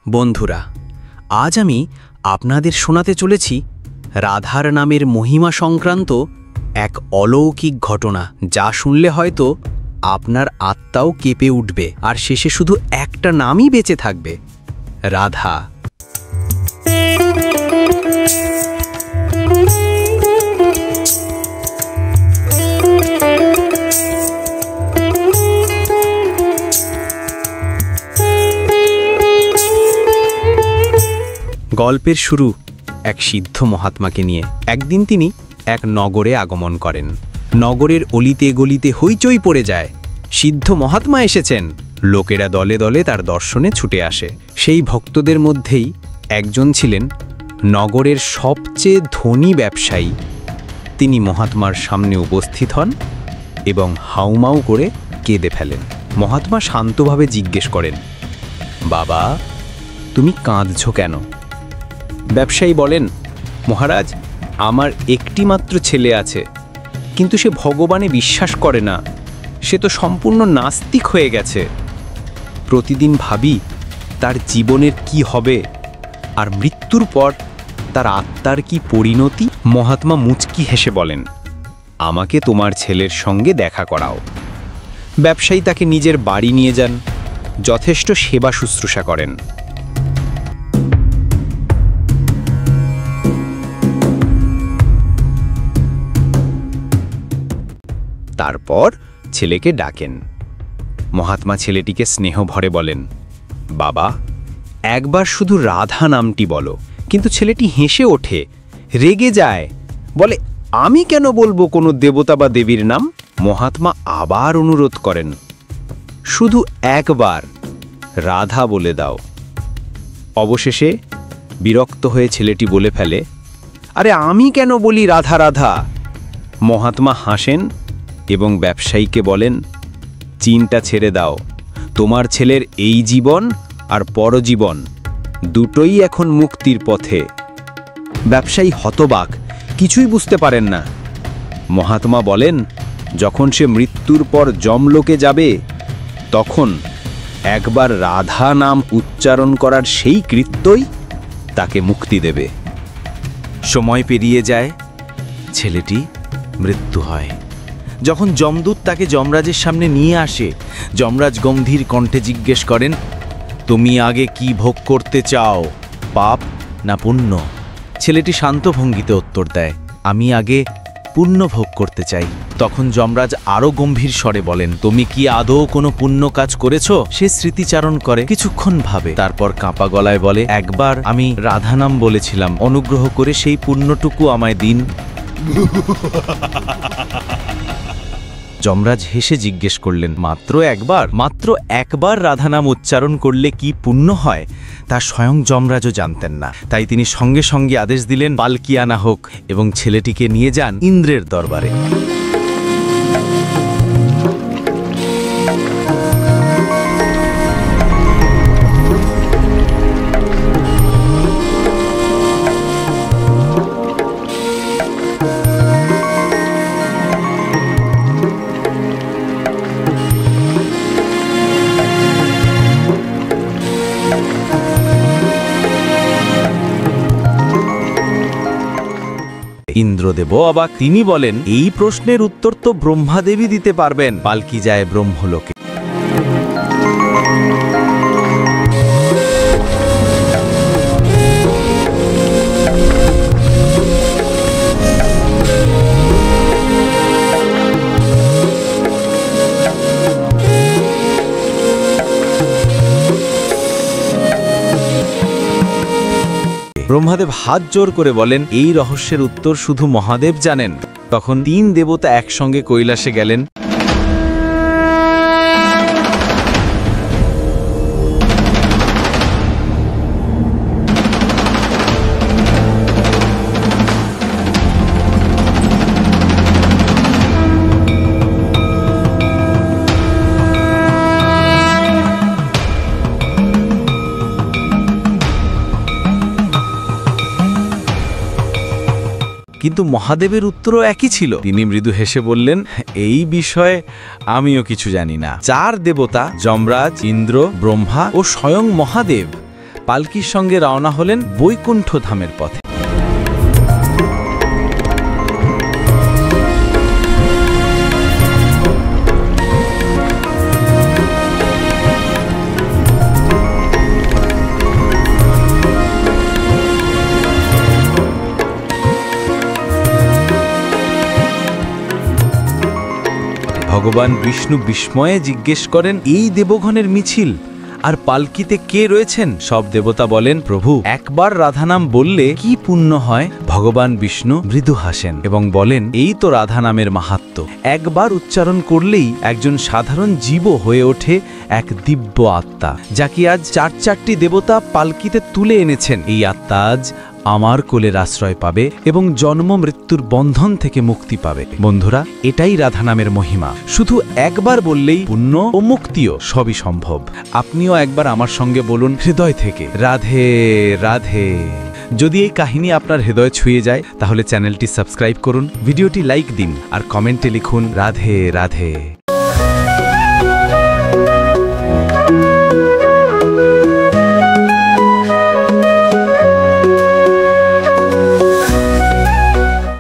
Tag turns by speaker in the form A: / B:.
A: বন্ধুরা, আজ আমি আপনাদের শোনাতে চলেছি রাধার নামের মহিমা সংক্রান্ত এক অলৌকিক ঘটনা, যা শুনলে হয়তো আপনার আত্মাও কেঁপে উঠবে আর শেষে শুধু একটা নামই বেঁচে থাকবে, রাধা। গল্পের শুরু এক সিদ্ধ মহাত্মাকে নিয়ে। একদিন তিনি এক নগরে আগমন করেন। নগরের অলিতে গলিতে হইচই পড়ে যায়, সিদ্ধ মহাত্মা এসেছেন। লোকেরা দলে দলে তার দর্শনে ছুটে আসে। সেই ভক্তদের মধ্যেই একজন ছিলেন নগরের সবচেয়ে ধনী ব্যবসায়ী। তিনি মহাত্মার সামনে উপস্থিত হন এবং হাউমাউ করে কেঁদে ফেলেন। মহাত্মা শান্তভাবে জিজ্ঞেস করেন, বাবা, তুমি কাঁদছ কেন? ব্যবসায়ী বলেন, মহারাজ, আমার একটি মাত্র ছেলে আছে, কিন্তু সে ভগবানে বিশ্বাস করে না। সে তো সম্পূর্ণ নাস্তিক হয়ে গেছে। প্রতিদিন ভাবি তার জীবনের কি হবে, আর মৃত্যুর পর তার আত্মার কি পরিণতি। মহাত্মা মুচকি হেসে বলেন, আমাকে তোমার ছেলের সঙ্গে দেখা করাও। ব্যবসায়ী তাকে নিজের বাড়ি নিয়ে যান, যথেষ্ট সেবা শুশ্রূষা করেন। তারপর ছেলেকে ডাকেন। মহাত্মা ছেলেটিকে স্নেহ ভরে বলেন, বাবা, একবার শুধু রাধা নামটি বলো। কিন্তু ছেলেটি হেসে ওঠে, রেগে যায়, বলে, আমি কেন বলবো কোনো দেবতা বা দেবীর নাম? মহাত্মা আবার অনুরোধ করেন, শুধু একবার রাধা বলে দাও। অবশেষে বিরক্ত হয়ে ছেলেটি বলে ফেলে, আরে আমি কেন বলি রাধা রাধা? মহাত্মা হাসেন এবং ব্যবসায়ীকে বলেন, চিন্তা ছেড়ে দাও। তোমার ছেলের এই জীবন আর পরজীবন দুটোই এখন মুক্তির পথে। ব্যবসায়ী হতবাক, কিছুই বুঝতে পারেন না। মহাত্মা বলেন, যখন সে মৃত্যুর পর যমলোকে যাবে, তখন একবার রাধা নাম উচ্চারণ করার সেই কৃত্যই তাকে মুক্তি দেবে। সময় পেরিয়ে যায়, ছেলেটি মৃত্যু হয়। যখন যমদূত তাকে যমরাজের সামনে নিয়ে আসে, যমরাজ গম্ভীর কণ্ঠে জিজ্ঞেস করেন, তুমি আগে কি ভোগ করতে চাও, পাপ না পুণ্য? ছেলেটি শান্ত ভঙ্গিতে উত্তর দেয়, আমি আগে পুণ্য ভোগ করতে চাই। তখন যমরাজ আরও গম্ভীর স্বরে বলেন, তুমি কি আদৌ কোনো পুণ্য কাজ করেছ? সে স্মৃতিচারণ করে, কিছুক্ষণ ভাবে, তারপর কাঁপা গলায় বলে, একবার আমি রাধা নাম বলেছিলাম, অনুগ্রহ করে সেই পুণ্যটুকু আমায় দিন। যমরাজ হেসে জিজ্ঞেস করলেন, মাত্র একবার রাধা নাম উচ্চারণ করলে কি পুণ্য হয় তা স্বয়ং যমরাজও জানতেন না। তাই তিনি সঙ্গে সঙ্গে আদেশ দিলেন, পালকি আনা হোক এবং ছেলেটিকে নিয়ে যান ইন্দ্রের দরবারে। ইন্দ্রদেব অবাক। তিনি বলেন, এই প্রশ্নের উত্তর তো ব্রহ্মাদেবী দিতে পারবেন। পালকি যায় ব্রহ্মলোকে। ব্রহ্মাদেব হাত জোর করে বলেন, এই রহস্যের উত্তর শুধু মহাদেব জানেন। তখন তিন দেবতা একসঙ্গে কৈলাসে গেলেন। কিন্তু মহাদেবের উত্তরও একই ছিল। তিনি মৃদু হেসে বললেন, এই বিষয়ে আমিও কিছু জানি না। চার দেবতা যমরাজ, ইন্দ্র, ব্রহ্মা ও স্বয়ং মহাদেব
B: পালকির সঙ্গে রওনা হলেন বৈকুণ্ঠ ধামের পথে। ভগবান বিষ্ণু বিস্ময়ে জিজ্ঞেস করেন, এই দেবগণের মিছিল আর পালকিতে কে রয়েছেন? সব দেবতা বলেন, প্রভু একবার রাধা নাম বললে কি পুণ্য হয়? ভগবান বিষ্ণু মৃদু হাসেন এবং বলেন, এই তো রাধা নামের মাহাত্ম্য। একবার উচ্চারণ করলেই একজন সাধারণ জীবও হয়ে ওঠে এক দিব্য আত্মা, যাকে আজ চারটি দেবতা পালকিতে তুলে এনেছেন। এই আত্মা আজ আমার কোলের আশ্রয় পাবে এবং জন্ম মৃত্যুর বন্ধন থেকে মুক্তি পাবে। বন্ধুরা, এটাই রাধা নামের মহিমা। শুধু একবার বললেই পুণ্য ও মুক্তিও সবই সম্ভব। আপনিও একবার আমার সঙ্গে বলুন হৃদয় থেকে, রাধে রাধে। যদি এই কাহিনী আপনার হৃদয় ছুঁয়ে যায় তাহলে চ্যানেলটি সাবস্ক্রাইব করুন, ভিডিওটি লাইক দিন আর কমেন্টে লিখুন রাধে রাধে।